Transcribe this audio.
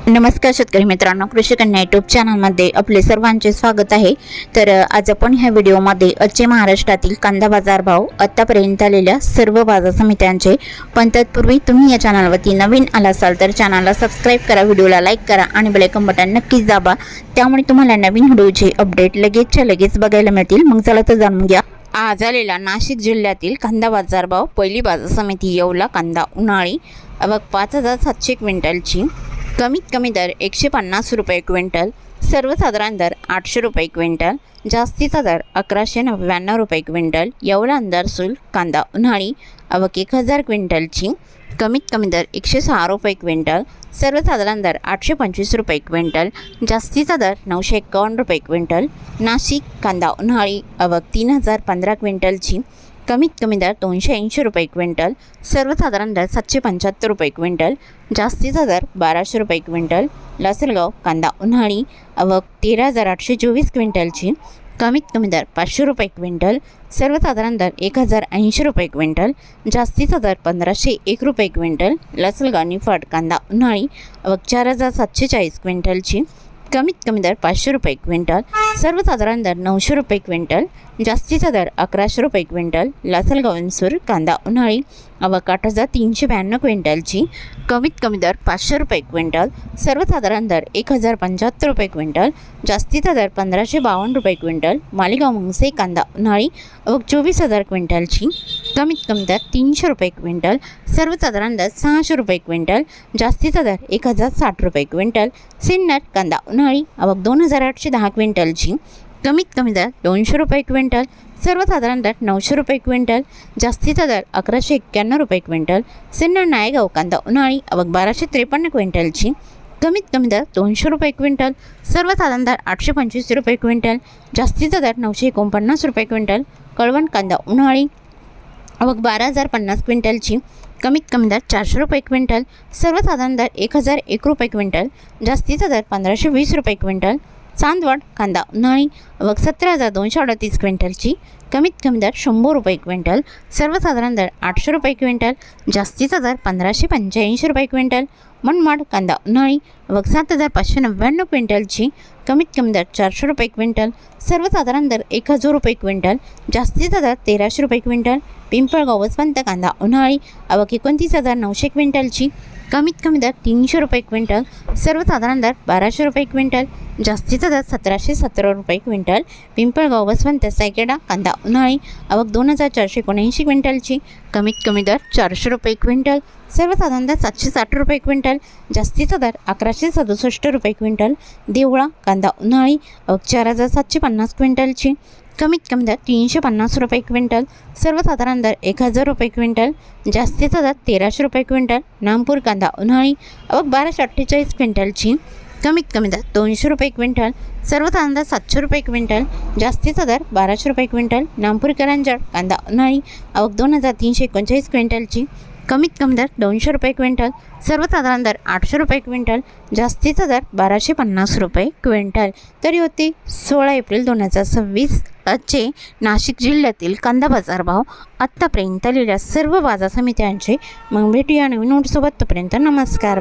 नमस्कार शेतकरी मित्रांनो, कृषी कन्या यूट्यूब चॅनलमध्ये आपले सर्वांचे स्वागत आहे। तर आज आपण ह्या व्हिडिओमध्ये आजचे महाराष्ट्रातील कांदा बाजार भाव, आतापर्यंत आलेल्या सर्व बाजार समित्यांचे, पण तत्पूर्वी तुम्ही या चॅनलवरती नवीन आला असाल तर चॅनलला सबस्क्राईब करा, व्हिडिओला लाईक करा आणि बेल आयकॉन बटन नक्कीच दाबा, त्यामुळे तुम्हाला नवीन व्हिडिओचे अपडेट लगेच बघायला मिळतील। मग चला तर जाणून घ्या आज आलेला नाशिक जिल्ह्यातील कांदा बाजार भाव। पहिली बाजार समिती येवला कांदा उन्हाळी आवक 5700 क्विंटलची, कमीत कमी दर 150 रुपये क्विंटल, सर्वसाधारण दर 800 रुपये क्विंटल, जास्तीचा दर 1199 रुपये क्विंटल। येवला अंधारसूल कांदा उन्हाळी आवक 1000 क्विंटलची, कमीत कमी दर 106 रुपये क्विंटल, सर्वसाधारण दर 825 रुपये क्विंटल, जास्तीचा दर 951 रुपये क्विंटल। नाशिक कांदा उन्हाळी आवक 3015 क्विंटलची, कमीत कमी दर 280 रुपये क्विंटल, सर्वसाधारण दर 775 रुपये क्विंटल, जास्तीचा दर 1200 रुपये क्विंटल। लासलगाव कांदा उन्हाळी आवक 13824 क्विंटलची, कमीत कमी दर 500 रुपये क्विंटल, सर्वसाधारण दर 1080 रुपये क्विंटल, जास्तीचा दर 1501 रुपये क्विंटल। लासलगाव निफाड कांदा उन्हाळी आवक 4740 क्विंटलची, कमीत कमी दर 500 रुपये क्विंटल, सर्वसाधारण दर 900 रुपये क्विंटल, जास्तीचा दर 1100 रुपये क्विंटल। लासलगाव इन्सूर कांदा उन्हाळी आवक 8392 क्विंटलची, कमीत कमी दर 500 रुपये क्विंटल, सर्वसाधारण दर 1075 रुपये क्विंटल, जास्तीचा दर 1552 रुपये क्विंटल। मालेगाव मुंगसे कांदा उन्हाळी आवक 24000 क्विंटलची, कमीत कमी दर 300 रुपये क्विंटल, सर्वसाधारण दर 600 रुपये क्विंटल, जास्तीचा दर 1060 रुपये क्विंटल। सिन्नर कांदा उन्हाळी आवक 2810 क्विंटलची, कमीत कमी दर 200 रुपये क्विंटल, सर्वसाधारण दर 900 रुपये क्विंटल, जास्तीचा दर 1191 रुपये क्विंटल। सिन्नर नायगाव कांदा उन्हाळी आवक 1253 क्विंटलची, कमीत कमी दर 200 रुपये क्विंटल, सर्वसाधारण दर 825 रुपये क्विंटल, जास्तीचा दर 949 रुपये क्विंटल। कळवण कांदा उन्हाळी आवक 12050 क्विंटलची, कमीत कमी दर 400 रुपये क्विंटल, सर्वसाधारण दर 1001 रुपये क्विंटल, जास्तीचा दर 1520 रुपये क्विंटल। चांदवड कांदा उन्हाळी आवक 17238 क्विंटलची, कमीत कमी दर 100 रुपये क्विंटल, सर्वसाधारण दर 800 रुपये क्विंटल, जास्तीचा दर 1585 रुपये क्विंटल। मनमाड कांदा उन्हाळी आवक 7599 क्विंटलची, कमीत कमी दर 400 रुपये क्विंटल, सर्वसाधारण दर 1000 रुपये क्विंटल, जास्तीचा दर 1300 रुपये क्विंटल। पिंपळगाव वसंत कांदा उन्हाळी आवक 29900 क्विंटलची, कमीत कमी दर 300 रुपये क्विंटल, सर्वसाधारण दर 1200 रुपये क्विंटल, जास्तीचा दर 1717 रुपये क्विंटल। पिंपळगाव वसंत सायकेडा कांदा उन्हाळी आवक 2479 क्विंटलची, कमीत कमी दर 400 रुपये क्विंटल, सर्वसाधारण दर 760 रुपये क्विंटल, जास्तीचा दर 1167 रुपये क्विंटल। देवळा कांदा उन्हाळी आवक 4750 क्विंटलची, कमीत कमी दर 350 रुपये क्विंटल, सर्वसाधारण दर 1000 रुपये क्विंटल, जास्तीचा दर 1300 रुपये क्विंटल। नामपूर कांदा उन्हाळी आवक 1248 क्विंटलची, कमीत कमी दर 200 रुपये क्विंटल, सर्वसाधारण दर 700 रुपये क्विंटल, जास्तीचा दर 1200 रुपये क्विंटल। नामपूर करंजड कांदा उन्हाळी आवक 2339 क्विंटलची, कमीत कमी दर 200 रुपये क्विंटल, सर्वसाधारण दर 800 रुपये क्विंटल, जास्तीचा दर 1250 रुपये क्विंटल। तरी होते 16 एप्रिल 2026 आजचे नाशिक जिल्ह्यातील कांदा बाजार भाव, आत्तापर्यंत आलेल्या सर्व बाजार समित्यांचे। मग भेटूया नवीन नोटसोबत, तोपर्यंत नमस्कार।